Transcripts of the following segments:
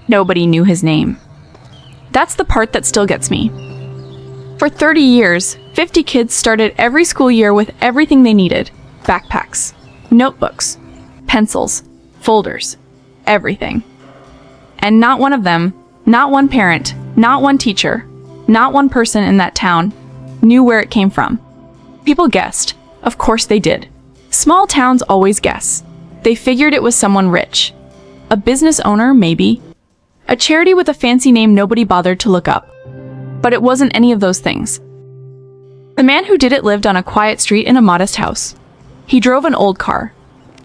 Nobody knew his name. That's the part that still gets me. For 30 years, 50 kids started every school year with everything they needed. Backpacks, notebooks, pencils, folders, everything. And not one of them, not one parent, not one teacher, not one person in that town knew where it came from. People guessed. Of course they did. Small towns always guess. They figured it was someone rich. A business owner, maybe. A charity with a fancy name nobody bothered to look up. But it wasn't any of those things. The man who did it lived on a quiet street in a modest house. He drove an old car.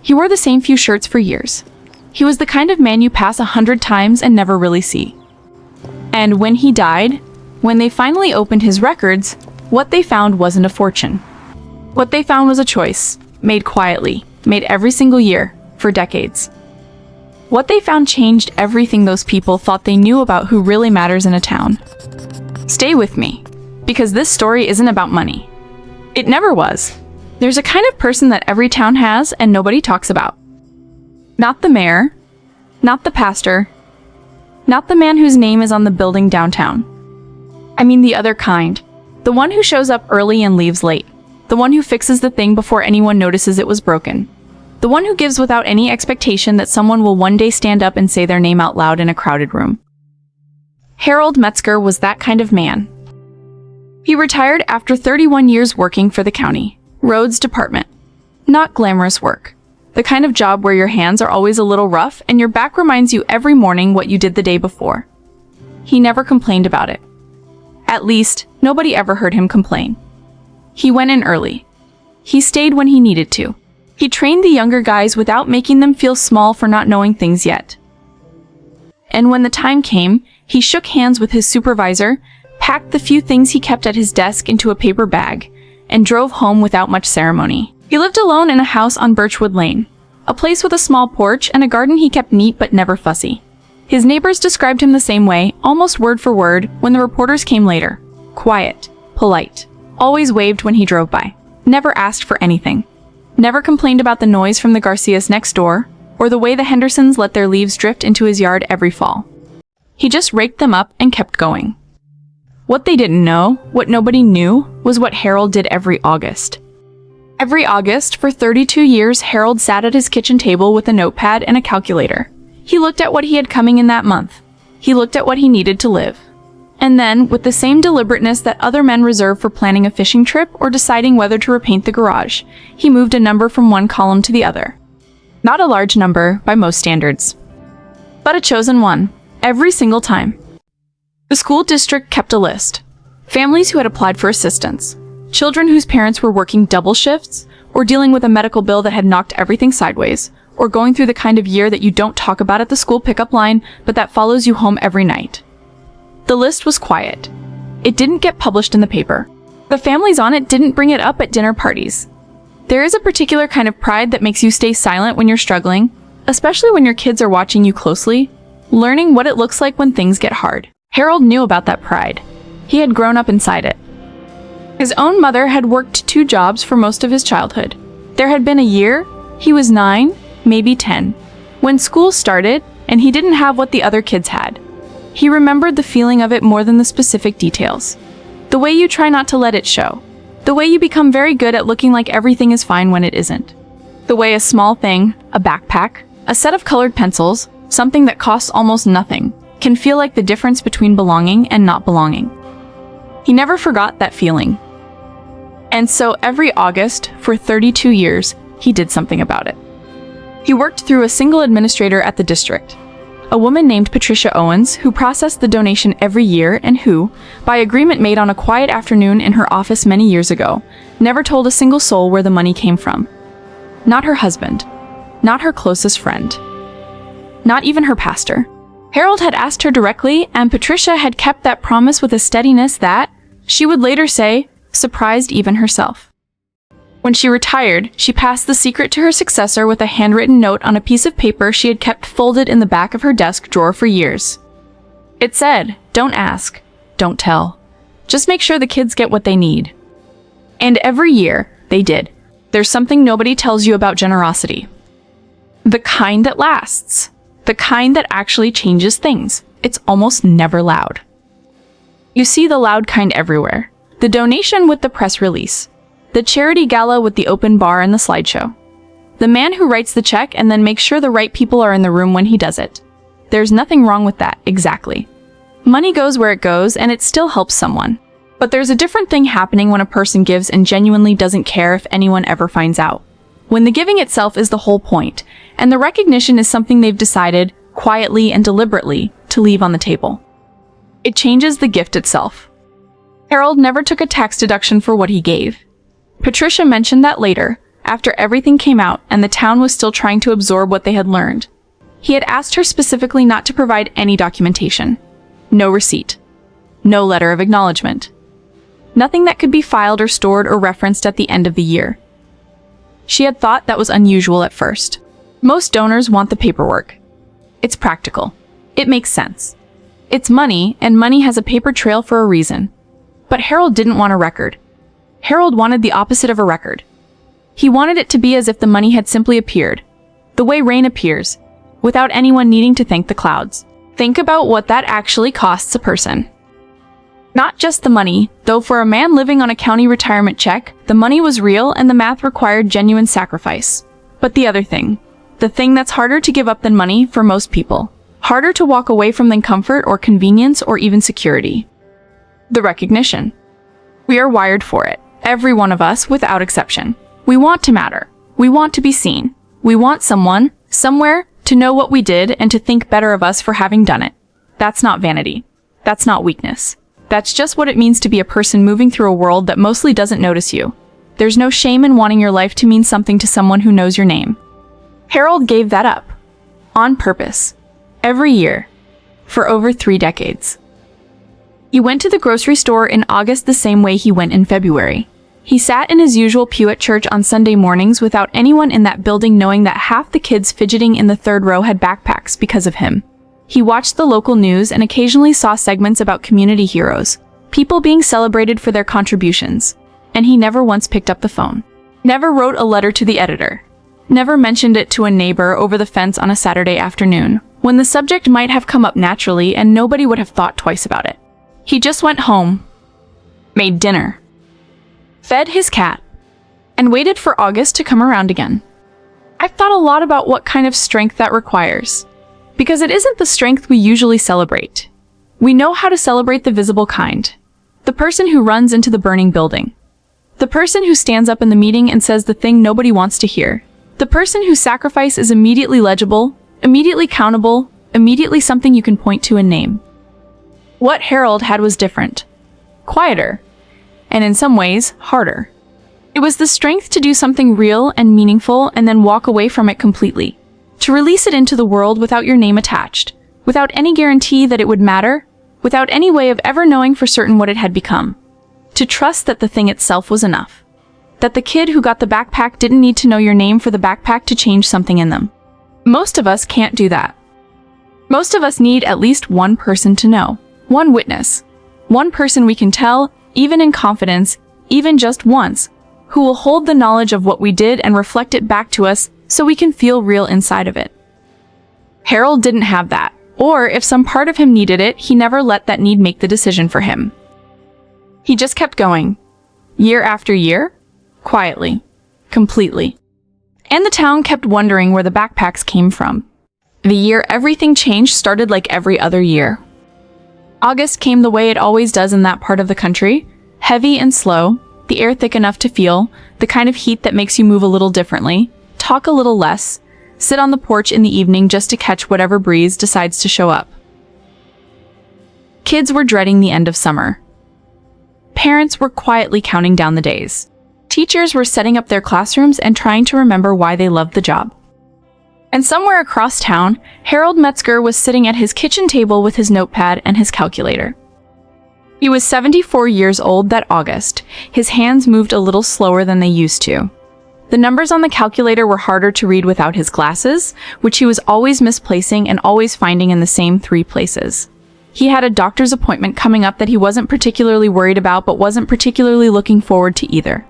He wore the same few shirts for years. He was the kind of man you pass 100 times and never really see. And when he died, when they finally opened his records, what they found wasn't a fortune. What they found was a choice, made quietly, made every single year, for decades. What they found changed everything those people thought they knew about who really matters in a town. Stay with me, because this story isn't about money. It never was. There's a kind of person that every town has and nobody talks about. Not the mayor, not the pastor, not the man whose name is on the building downtown. I mean the other kind. The one who shows up early and leaves late. The one who fixes the thing before anyone notices it was broken. The one who gives without any expectation that someone will one day stand up and say their name out loud in a crowded room. Harold Metzger was that kind of man. He retired after 31 years working for the county roads department. Not glamorous work. The kind of job where your hands are always a little rough and your back reminds you every morning what you did the day before. He never complained about it. At least, nobody ever heard him complain. He went in early. He stayed when he needed to. He trained the younger guys without making them feel small for not knowing things yet. And when the time came, he shook hands with his supervisor, packed the few things he kept at his desk into a paper bag, and drove home without much ceremony. He lived alone in a house on Birchwood Lane, a place with a small porch and a garden he kept neat but never fussy. His neighbors described him the same way, almost word for word, when the reporters came later. Quiet, polite, always waved when he drove by, never asked for anything, never complained about the noise from the Garcias next door, or the way the Hendersons let their leaves drift into his yard every fall. He just raked them up and kept going. What they didn't know, what nobody knew, was what Harold did every August. Every August, for 32 years, Harold sat at his kitchen table with a notepad and a calculator. He looked at what he had coming in that month. He looked at what he needed to live. And then, with the same deliberateness that other men reserve for planning a fishing trip or deciding whether to repaint the garage, he moved a number from one column to the other. Not a large number, by most standards, but a chosen one, every single time. The school district kept a list. Families who had applied for assistance. Children whose parents were working double shifts, or dealing with a medical bill that had knocked everything sideways, or going through the kind of year that you don't talk about at the school pickup line, but that follows you home every night. The list was quiet. It didn't get published in the paper. The families on it didn't bring it up at dinner parties. There is a particular kind of pride that makes you stay silent when you're struggling, especially when your kids are watching you closely, learning what it looks like when things get hard. Harold knew about that pride. He had grown up inside it. His own mother had worked 2 jobs for most of his childhood. There had been a year, he was 9, maybe 10, when school started and he didn't have what the other kids had. He remembered the feeling of it more than the specific details. The way you try not to let it show. The way you become very good at looking like everything is fine when it isn't. The way a small thing, a backpack, a set of colored pencils, something that costs almost nothing, can feel like the difference between belonging and not belonging. He never forgot that feeling. And so every August, for 32 years, he did something about it. He worked through a single administrator at the district, a woman named Patricia Owens, who processed the donation every year and who, by agreement made on a quiet afternoon in her office many years ago, never told a single soul where the money came from. Not her husband, not her closest friend, not even her pastor. Harold had asked her directly, and Patricia had kept that promise with a steadiness that, she would later say, surprised even herself. When she retired, she passed the secret to her successor with a handwritten note on a piece of paper she had kept folded in the back of her desk drawer for years. It said, "Don't ask, don't tell. Just make sure the kids get what they need." And every year, they did. There's something nobody tells you about generosity. The kind that lasts. The kind that actually changes things. It's almost never loud. You see the loud kind everywhere. The donation with the press release. The charity gala with the open bar and the slideshow. The man who writes the check and then makes sure the right people are in the room when he does it. There's nothing wrong with that, exactly. Money goes where it goes, and it still helps someone. But there's a different thing happening when a person gives and genuinely doesn't care if anyone ever finds out. When the giving itself is the whole point, and the recognition is something they've decided, quietly and deliberately, to leave on the table. It changes the gift itself. Harold never took a tax deduction for what he gave. Patricia mentioned that later, after everything came out and the town was still trying to absorb what they had learned. He had asked her specifically not to provide any documentation. No receipt. No letter of acknowledgement. Nothing that could be filed or stored or referenced at the end of the year. She had thought that was unusual at first. Most donors want the paperwork. It's practical. It makes sense. It's money, and money has a paper trail for a reason. But Harold didn't want a record. Harold wanted the opposite of a record. He wanted it to be as if the money had simply appeared, the way rain appears, without anyone needing to thank the clouds. Think about what that actually costs a person. Not just the money, though for a man living on a county retirement check, the money was real and the math required genuine sacrifice. But the other thing, the thing that's harder to give up than money for most people, harder to walk away from than comfort or convenience or even security. The recognition. We are wired for it, every one of us without exception. We want to matter. We want to be seen. We want someone, somewhere, to know what we did and to think better of us for having done it. That's not vanity. That's not weakness. That's just what it means to be a person moving through a world that mostly doesn't notice you. There's no shame in wanting your life to mean something to someone who knows your name. Harold gave that up. On purpose. Every year. For over 3 decades. He went to the grocery store in August the same way he went in February. He sat in his usual pew at church on Sunday mornings without anyone in that building knowing that half the kids fidgeting in the 3rd row had backpacks because of him. He watched the local news and occasionally saw segments about community heroes, people being celebrated for their contributions. And he never once picked up the phone. Never wrote a letter to the editor. Never mentioned it to a neighbor over the fence on a Saturday afternoon, when the subject might have come up naturally and nobody would have thought twice about it. He just went home, made dinner, fed his cat, and waited for August to come around again. I've thought a lot about what kind of strength that requires, because it isn't the strength we usually celebrate. We know how to celebrate the visible kind. The person who runs into the burning building. The person who stands up in the meeting and says the thing nobody wants to hear. The person whose sacrifice is immediately legible, immediately countable, immediately something you can point to and name. What Harold had was different. Quieter. And in some ways, harder. It was the strength to do something real and meaningful and then walk away from it completely. To release it into the world without your name attached, without any guarantee that it would matter, without any way of ever knowing for certain what it had become. To trust that the thing itself was enough. That the kid who got the backpack didn't need to know your name for the backpack to change something in them. Most of us can't do that. Most of us need at least one person to know. One witness. One person we can tell, even in confidence, even just once, who will hold the knowledge of what we did and reflect it back to us so we can feel real inside of it. Harold didn't have that, or if some part of him needed it, he never let that need make the decision for him. He just kept going, year after year, quietly, completely. And the town kept wondering where the backpacks came from. The year everything changed started like every other year. August came the way it always does in that part of the country, heavy and slow, the air thick enough to feel, the kind of heat that makes you move a little differently, talk a little less, sit on the porch in the evening just to catch whatever breeze decides to show up. Kids were dreading the end of summer. Parents were quietly counting down the days. Teachers were setting up their classrooms and trying to remember why they loved the job. And somewhere across town, Harold Metzger was sitting at his kitchen table with his notepad and his calculator. He was 74 years old that August. His hands moved a little slower than they used to. The numbers on the calculator were harder to read without his glasses, which he was always misplacing and always finding in the same 3 places. He had a doctor's appointment coming up that he wasn't particularly worried about but wasn't particularly looking forward to either.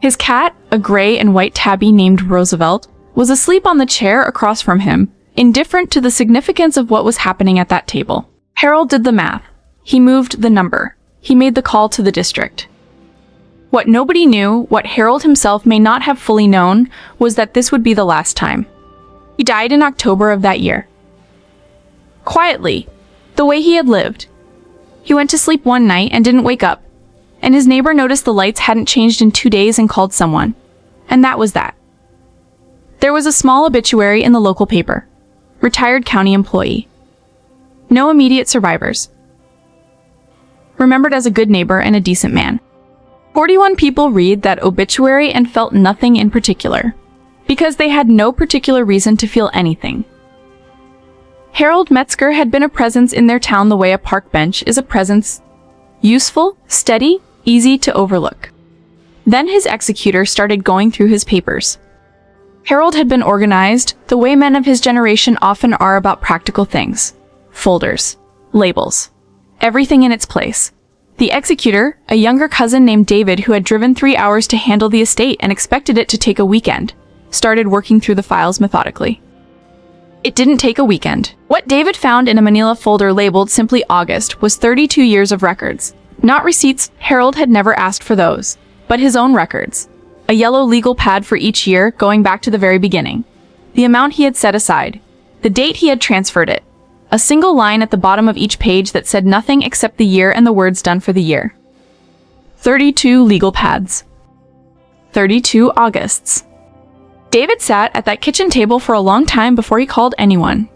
His cat, a gray and white tabby named Roosevelt, was asleep on the chair across from him, indifferent to the significance of what was happening at that table. Harold did the math. He moved the number. He made the call to the district. What nobody knew, what Harold himself may not have fully known, was that this would be the last time. He died in October of that year. Quietly, the way he had lived. He went to sleep one night and didn't wake up, and his neighbor noticed the lights hadn't changed in 2 days and called someone. And that was that. There was a small obituary in the local paper. Retired county employee. No immediate survivors. Remembered as a good neighbor and a decent man. 41 people read that obituary and felt nothing in particular, because they had no particular reason to feel anything. Harold Metzger had been a presence in their town the way a park bench is a presence. Useful, steady, easy to overlook. Then his executor started going through his papers. Harold had been organized, the way men of his generation often are about practical things. Folders. Labels. Everything in its place. The executor, a younger cousin named David who had driven 3 hours to handle the estate and expected it to take a weekend, started working through the files methodically. It didn't take a weekend. What David found in a manila folder labeled simply August was 32 years of records. Not receipts, Harold had never asked for those, but his own records. A yellow legal pad for each year going back to the very beginning. The amount he had set aside. The date he had transferred it. A single line at the bottom of each page that said nothing except the year and the words done for the year. 32 legal pads. 32 Augusts. David sat at that kitchen table for a long time before he called anyone.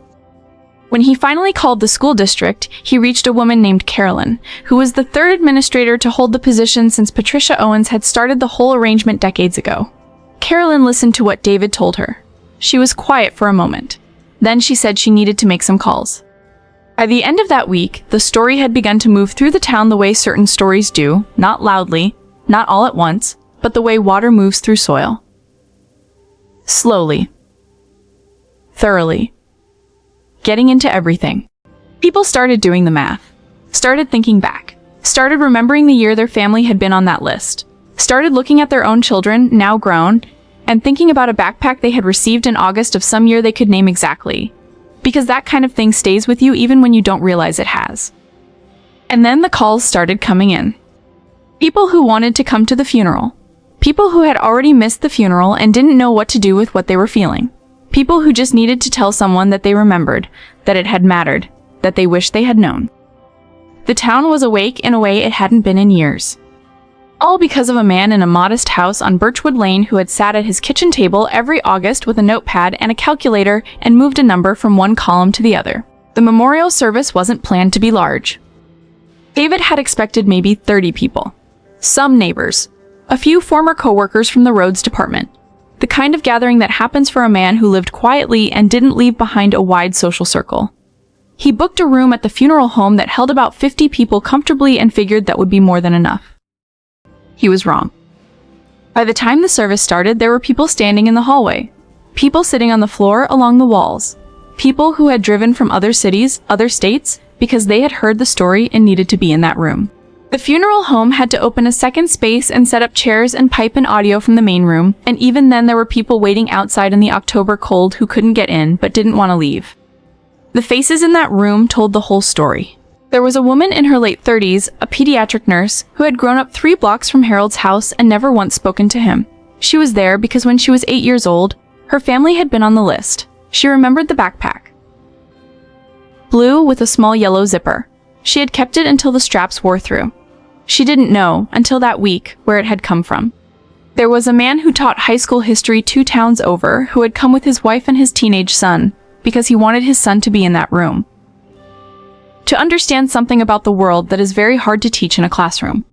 When he finally called the school district, he reached a woman named Carolyn, who was the third administrator to hold the position since Patricia Owens had started the whole arrangement decades ago. Carolyn listened to what David told her. She was quiet for a moment. Then she said she needed to make some calls. By the end of that week, the story had begun to move through the town the way certain stories do, not loudly, not all at once, but the way water moves through soil. Slowly. Thoroughly. Getting into everything. People started doing the math. Started thinking back. Started remembering the year their family had been on that list. Started looking at their own children, now grown, and thinking about a backpack they had received in August of some year they could name exactly. Because that kind of thing stays with you even when you don't realize it has. And then the calls started coming in. People who wanted to come to the funeral. People who had already missed the funeral and didn't know what to do with what they were feeling. People who just needed to tell someone that they remembered, that it had mattered, that they wished they had known. The town was awake in a way it hadn't been in years. All because of a man in a modest house on Birchwood Lane who had sat at his kitchen table every August with a notepad and a calculator and moved a number from one column to the other. The memorial service wasn't planned to be large. David had expected maybe 30 people. Some neighbors. A few former co-workers from the roads department. The kind of gathering that happens for a man who lived quietly and didn't leave behind a wide social circle. He booked a room at the funeral home that held about 50 people comfortably and figured that would be more than enough. He was wrong. By the time the service started, there were people standing in the hallway. People sitting on the floor along the walls. People who had driven from other cities, other states, because they had heard the story and needed to be in that room. The funeral home had to open a second space and set up chairs and pipe in audio from the main room, and even then there were people waiting outside in the October cold who couldn't get in but didn't want to leave. The faces in that room told the whole story. There was a woman in her late 30s, a pediatric nurse, who had grown up 3 blocks from Harold's house and never once spoken to him. She was there because when she was 8 years old, her family had been on the list. She remembered the backpack. Blue with a small yellow zipper. She had kept it until the straps wore through. She didn't know, until that week, where it had come from. There was a man who taught high school history 2 towns over who had come with his wife and his teenage son, because he wanted his son to be in that room. To understand something about the world that is very hard to teach in a classroom.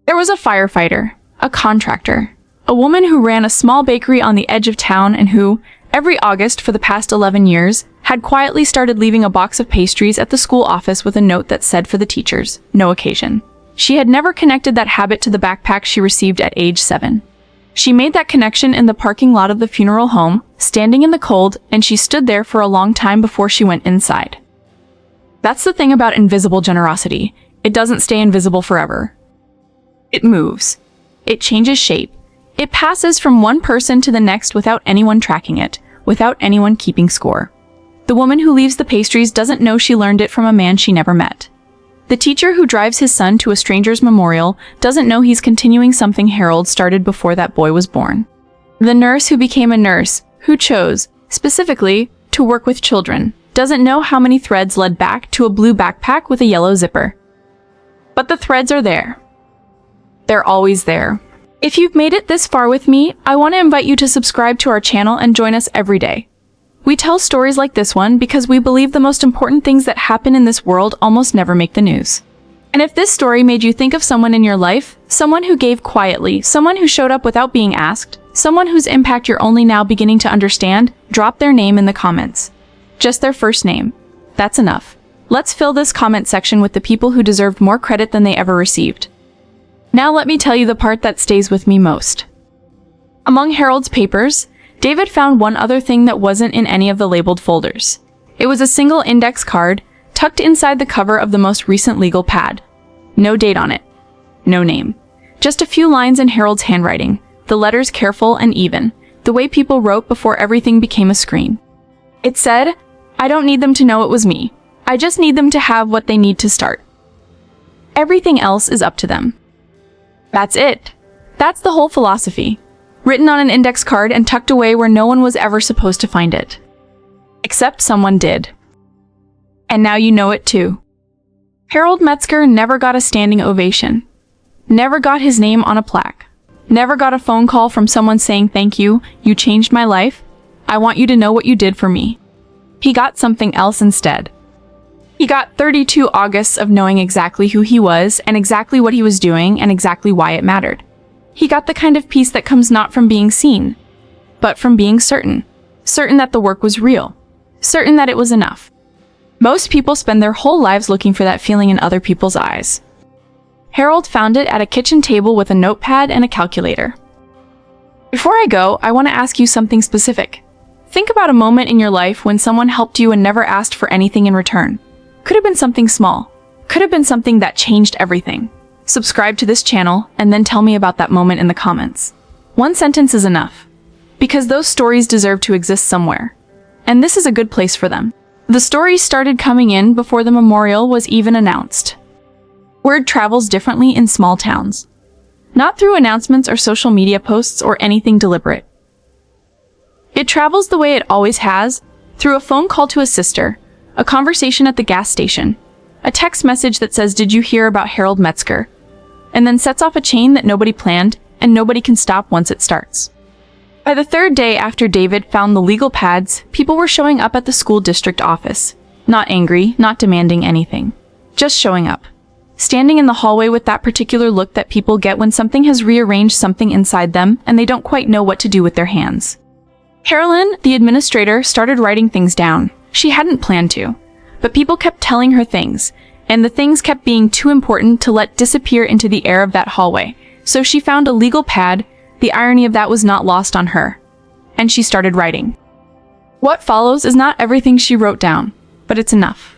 There was a firefighter, a contractor, a woman who ran a small bakery on the edge of town and who, every August for the past 11 years, had quietly started leaving a box of pastries at the school office with a note that said for the teachers, no occasion. She had never connected that habit to the backpack she received at age 7. She made that connection in the parking lot of the funeral home, standing in the cold, and she stood there for a long time before she went inside. That's the thing about invisible generosity. It doesn't stay invisible forever. It moves. It changes shape. It passes from one person to the next without anyone tracking it, without anyone keeping score. The woman who leaves the pastries doesn't know she learned it from a man she never met. The teacher who drives his son to a stranger's memorial doesn't know he's continuing something Harold started before that boy was born. The nurse who became a nurse, who chose, specifically, to work with children, doesn't know how many threads led back to a blue backpack with a yellow zipper. But the threads are there. They're always there. If you've made it this far with me, I want to invite you to subscribe to our channel and join us every day. We tell stories like this one because we believe the most important things that happen in this world almost never make the news. And if this story made you think of someone in your life, someone who gave quietly, someone who showed up without being asked, someone whose impact you're only now beginning to understand, drop their name in the comments. Just their first name. That's enough. Let's fill this comment section with the people who deserved more credit than they ever received. Now let me tell you the part that stays with me most. Among Harold's papers, David found one other thing that wasn't in any of the labeled folders. It was a single index card tucked inside the cover of the most recent legal pad. No date on it. No name. Just a few lines in Harold's handwriting, the letters careful and even, the way people wrote before everything became a screen. It said, "I don't need them to know it was me. I just need them to have what they need to start. Everything else is up to them." That's it. That's the whole philosophy. Written on an index card and tucked away where no one was ever supposed to find it. Except someone did. And now you know it too. Harold Metzger never got a standing ovation. Never got his name on a plaque. Never got a phone call from someone saying, "Thank you, you changed my life. I want you to know what you did for me." He got something else instead. He got 32 Augusts of knowing exactly who he was and exactly what he was doing and exactly why it mattered. He got the kind of peace that comes not from being seen, but from being certain. Certain that the work was real. Certain that it was enough. Most people spend their whole lives looking for that feeling in other people's eyes. Harold found it at a kitchen table with a notepad and a calculator. Before I go, I want to ask you something specific. Think about a moment in your life when someone helped you and never asked for anything in return. Could have been something small. Could have been something that changed everything. Subscribe to this channel, and then tell me about that moment in the comments. One sentence is enough. Because those stories deserve to exist somewhere. And this is a good place for them. The stories started coming in before the memorial was even announced. Word travels differently in small towns. Not through announcements or social media posts or anything deliberate. It travels the way it always has, through a phone call to a sister, a conversation at the gas station, a text message that says, "Did you hear about Harold Metzger?" and then sets off a chain that nobody planned and nobody can stop once it starts. By the third day after David found the legal pads, people were showing up at the school district office. Not angry, not demanding anything. Just showing up. Standing in the hallway with that particular look that people get when something has rearranged something inside them and they don't quite know what to do with their hands. Carolyn, the administrator, started writing things down. She hadn't planned to, but people kept telling her things, and the things kept being too important to let disappear into the air of that hallway. So she found a legal pad. The irony of that was not lost on her. And she started writing. What follows is not everything she wrote down, but it's enough.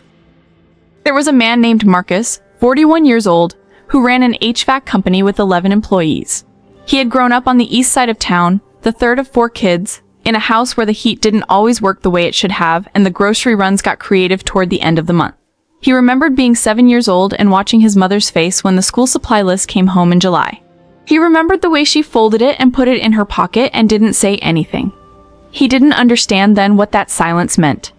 There was a man named Marcus, 41 years old, who ran an HVAC company with 11 employees. He had grown up on the east side of town, the third of 4 kids, in a house where the heat didn't always work the way it should have, and the grocery runs got creative toward the end of the month. He remembered being 7 years old and watching his mother's face when the school supply list came home in July. He remembered the way she folded it and put it in her pocket and didn't say anything. He didn't understand then what that silence meant.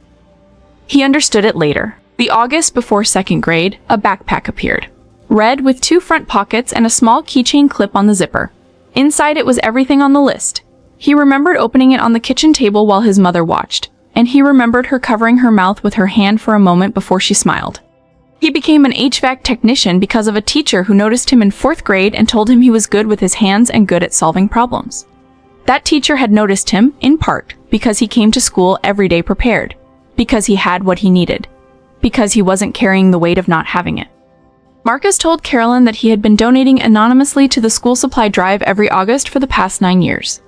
He understood it later. The August before second grade, a backpack appeared. Red with 2 front pockets and a small keychain clip on the zipper. Inside it was everything on the list. He remembered opening it on the kitchen table while his mother watched, and he remembered her covering her mouth with her hand for a moment before she smiled. He became an HVAC technician because of a teacher who noticed him in 4th grade and told him he was good with his hands and good at solving problems. That teacher had noticed him, in part, because he came to school every day prepared, because he had what he needed, because he wasn't carrying the weight of not having it. Marcus told Carolyn that he had been donating anonymously to the school supply drive every August for the past 9 years.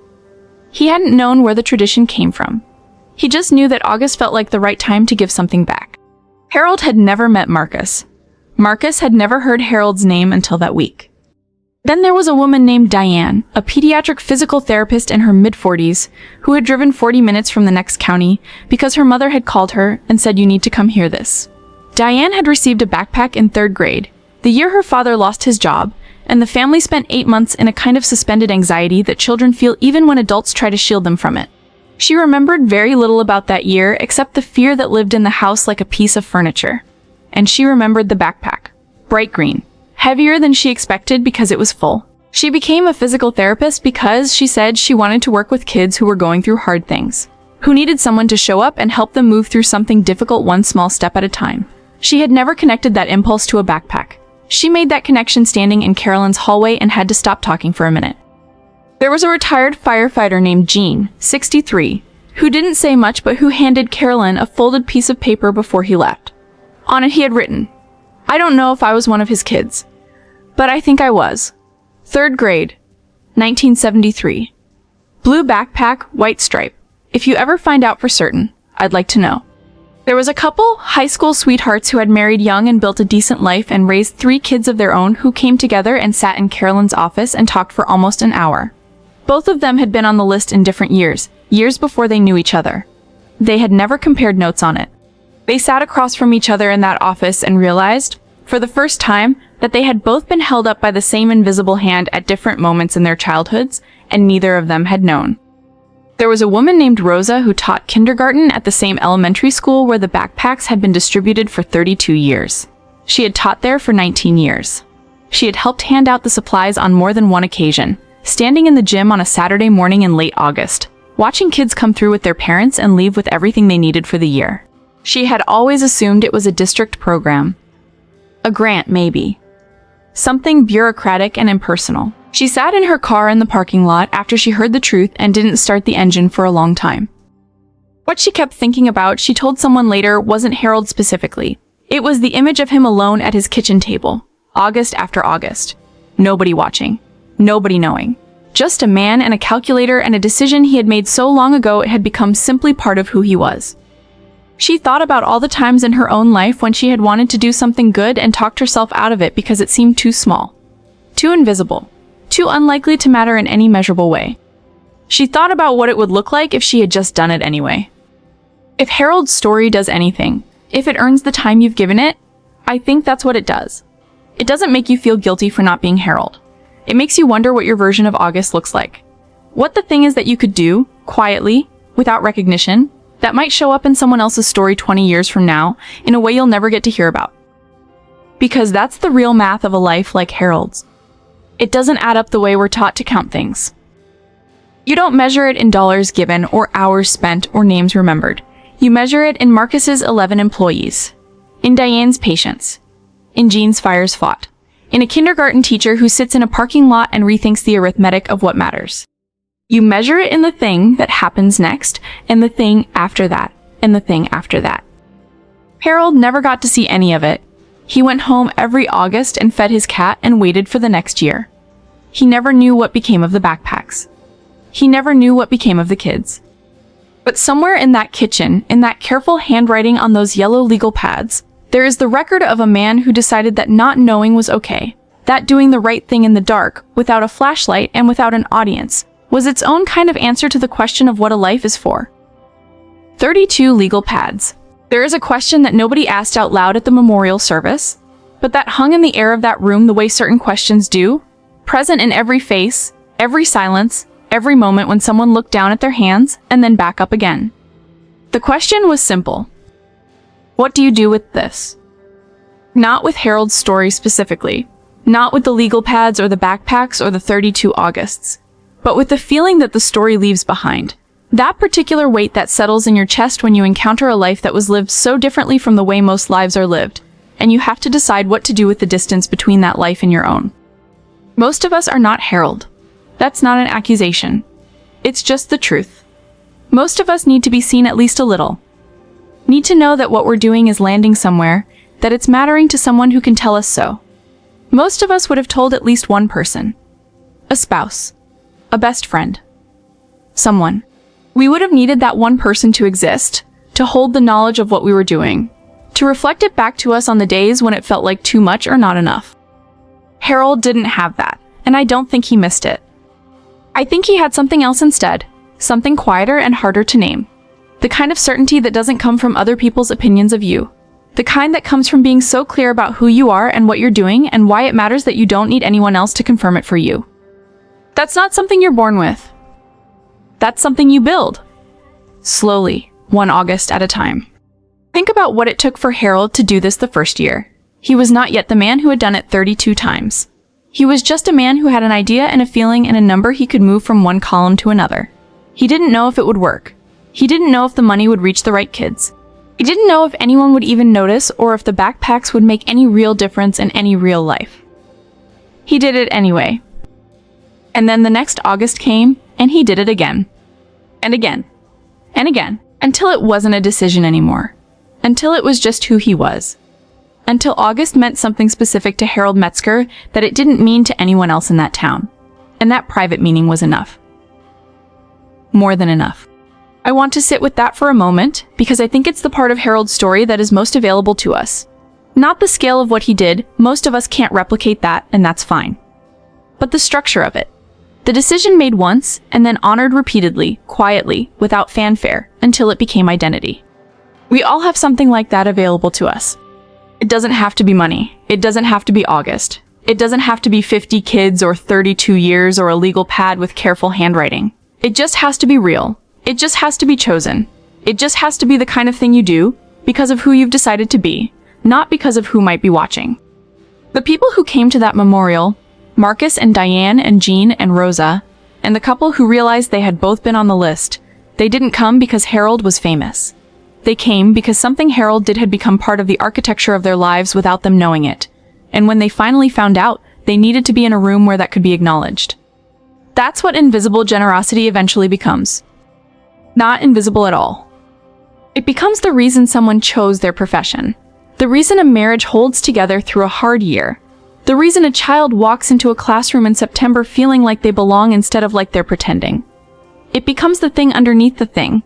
He hadn't known where the tradition came from. He just knew that August felt like the right time to give something back. Harold had never met Marcus. Marcus had never heard Harold's name until that week. Then there was a woman named Diane, a pediatric physical therapist in her mid-40s, who had driven 40 minutes from the next county because her mother had called her and said, "You need to come hear this." Diane had received a backpack in 3rd grade, the year her father lost his job, and the family spent 8 months in a kind of suspended anxiety that children feel even when adults try to shield them from it. She remembered very little about that year except the fear that lived in the house like a piece of furniture. And she remembered the backpack. Bright green. Heavier than she expected because it was full. She became a physical therapist because she said she wanted to work with kids who were going through hard things, who needed someone to show up and help them move through something difficult one small step at a time. She had never connected that impulse to a backpack. She made that connection standing in Carolyn's hallway and had to stop talking for a minute. There was a retired firefighter named Jean, 63, who didn't say much but who handed Carolyn a folded piece of paper before he left. On it he had written, "I don't know if I was one of his kids, but I think I was. 3rd grade, 1973. Blue backpack, white stripe. If you ever find out for certain, I'd like to know." There was a couple, high school sweethearts who had married young and built a decent life and raised 3 kids of their own who came together and sat in Carolyn's office and talked for almost an hour. Both of them had been on the list in different years before they knew each other. They had never compared notes on it. They sat across from each other in that office and realized, for the first time, that they had both been held up by the same invisible hand at different moments in their childhoods, and neither of them had known. There was a woman named Rosa who taught kindergarten at the same elementary school where the backpacks had been distributed for 32 years. She had taught there for 19 years. She had helped hand out the supplies on more than one occasion, standing in the gym on a Saturday morning in late August, watching kids come through with their parents and leave with everything they needed for the year. She had always assumed it was a district program. A grant, maybe. Something bureaucratic and impersonal. She sat in her car in the parking lot after she heard the truth and didn't start the engine for a long time. What she kept thinking about, she told someone later, wasn't Harold specifically. It was the image of him alone at his kitchen table, August after August. Nobody watching. Nobody knowing. Just a man and a calculator and a decision he had made so long ago it had become simply part of who he was. She thought about all the times in her own life when she had wanted to do something good and talked herself out of it because it seemed too small, too invisible, too unlikely to matter in any measurable way. She thought about what it would look like if she had just done it anyway. If Harold's story does anything, if it earns the time you've given it, I think that's what it does. It doesn't make you feel guilty for not being Harold. It makes you wonder what your version of August looks like. What the thing is that you could do, quietly, without recognition, that might show up in someone else's story 20 years from now, in a way you'll never get to hear about. Because that's the real math of a life like Harold's. It doesn't add up the way we're taught to count things. You don't measure it in dollars given, or hours spent, or names remembered. You measure it in Marcus's 11 employees, in Diane's patients, in Jean's fires fought, in a kindergarten teacher who sits in a parking lot and rethinks the arithmetic of what matters. You measure it in the thing that happens next, and the thing after that, and the thing after that. Harold never got to see any of it. He went home every August and fed his cat and waited for the next year. He never knew what became of the backpacks. He never knew what became of the kids. But somewhere in that kitchen, in that careful handwriting on those yellow legal pads, there is the record of a man who decided that not knowing was okay, that doing the right thing in the dark, without a flashlight and without an audience, was its own kind of answer to the question of what a life is for. 32 legal pads. There is a question that nobody asked out loud at the memorial service, but that hung in the air of that room the way certain questions do, present in every face, every silence, every moment when someone looked down at their hands and then back up again. The question was simple. What do you do with this? Not with Harold's story specifically, not with the legal pads or the backpacks or the 32 Augusts, but with the feeling that the story leaves behind. That particular weight that settles in your chest when you encounter a life that was lived so differently from the way most lives are lived, and you have to decide what to do with the distance between that life and your own. Most of us are not Harold. That's not an accusation. It's just the truth. Most of us need to be seen at least a little. Need to know that what we're doing is landing somewhere, that it's mattering to someone who can tell us so. Most of us would have told at least one person. A spouse. A best friend. Someone. We would have needed that one person to exist, to hold the knowledge of what we were doing, to reflect it back to us on the days when it felt like too much or not enough. Harold didn't have that, and I don't think he missed it. I think he had something else instead, something quieter and harder to name. The kind of certainty that doesn't come from other people's opinions of you. The kind that comes from being so clear about who you are and what you're doing and why it matters that you don't need anyone else to confirm it for you. That's not something you're born with. That's something you build. Slowly, one August at a time. Think about what it took for Harold to do this the first year. He was not yet the man who had done it 32 times. He was just a man who had an idea and a feeling and a number he could move from one column to another. He didn't know if it would work. He didn't know if the money would reach the right kids. He didn't know if anyone would even notice or if the backpacks would make any real difference in any real life. He did it anyway. And then the next August came, and he did it again. And again. And again. Until it wasn't a decision anymore. Until it was just who he was. Until August meant something specific to Harold Metzger that it didn't mean to anyone else in that town. And that private meaning was enough. More than enough. I want to sit with that for a moment, because I think it's the part of Harold's story that is most available to us. Not the scale of what he did, most of us can't replicate that, and that's fine. But the structure of it. The decision made once, and then honored repeatedly, quietly, without fanfare, until it became identity. We all have something like that available to us. It doesn't have to be money. It doesn't have to be August. It doesn't have to be 50 kids or 32 years or a legal pad with careful handwriting. It just has to be real. It just has to be chosen. It just has to be the kind of thing you do because of who you've decided to be, not because of who might be watching. The people who came to that memorial, Marcus and Diane and Jean and Rosa, and the couple who realized they had both been on the list, they didn't come because Harold was famous. They came because something Harold did had become part of the architecture of their lives without them knowing it. And when they finally found out, they needed to be in a room where that could be acknowledged. That's what invisible generosity eventually becomes. Not invisible at all. It becomes the reason someone chose their profession. The reason a marriage holds together through a hard year. The reason a child walks into a classroom in September feeling like they belong instead of like they're pretending. It becomes the thing underneath the thing.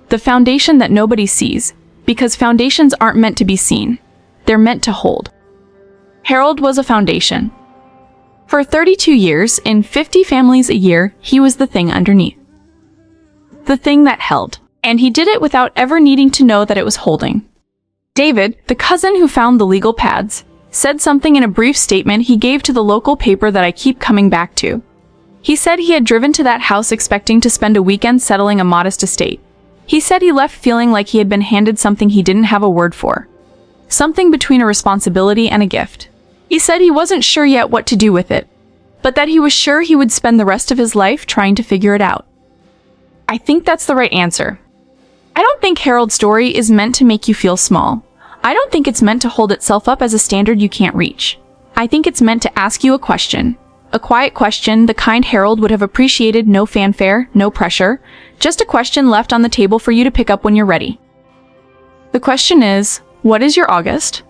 The foundation that nobody sees, because foundations aren't meant to be seen. They're meant to hold. Harold was a foundation. For 32 years, in 50 families a year, he was the thing underneath. The thing that held. And he did it without ever needing to know that it was holding. David, the cousin who found the legal pads, said something in a brief statement he gave to the local paper that I keep coming back to. He said he had driven to that house expecting to spend a weekend settling a modest estate. He said he left feeling like he had been handed something he didn't have a word for. Something between a responsibility and a gift. He said he wasn't sure yet what to do with it, but that he was sure he would spend the rest of his life trying to figure it out. I think that's the right answer. I don't think Harold's story is meant to make you feel small. I don't think it's meant to hold itself up as a standard you can't reach. I think it's meant to ask you a question. A quiet question, the kind Harold would have appreciated, no fanfare, no pressure, just a question left on the table for you to pick up when you're ready. The question is, what is your August?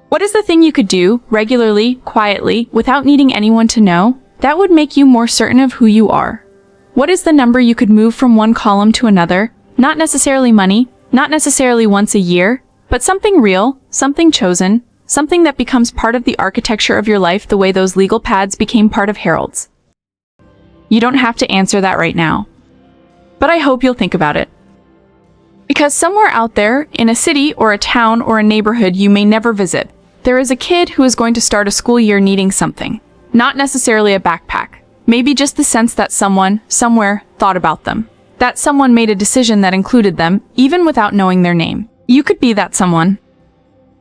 What is the thing you could do, regularly, quietly, without needing anyone to know, that would make you more certain of who you are? What is the number you could move from one column to another, not necessarily money, not necessarily once a year, but something real, something chosen, something that becomes part of the architecture of your life the way those legal pads became part of Harold's? You don't have to answer that right now. But I hope you'll think about it. Because somewhere out there, in a city or a town or a neighborhood you may never visit, there is a kid who is going to start a school year needing something. Not necessarily a backpack. Maybe just the sense that someone, somewhere, thought about them. That someone made a decision that included them, even without knowing their name. You could be that someone.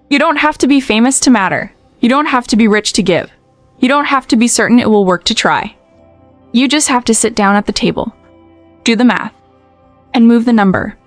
You don't have to be famous to matter. You don't have to be rich to give. You don't have to be certain it will work to try. You just have to sit down at the table, do the math, and move the number.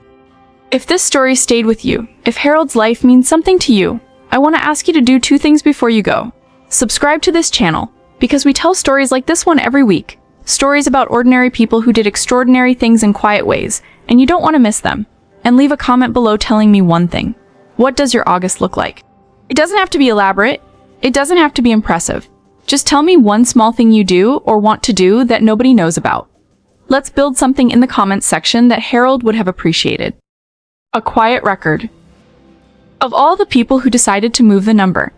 If this story stayed with you, if Harold's life means something to you, I want to ask you to do 2 things before you go. Subscribe to this channel, because we tell stories like this one every week. Stories about ordinary people who did extraordinary things in quiet ways, and you don't want to miss them. And leave a comment below telling me one thing. What does your August look like? It doesn't have to be elaborate. It doesn't have to be impressive. Just tell me one small thing you do or want to do that nobody knows about. Let's build something in the comments section that Harold would have appreciated. A quiet record of all the people who decided to move the number.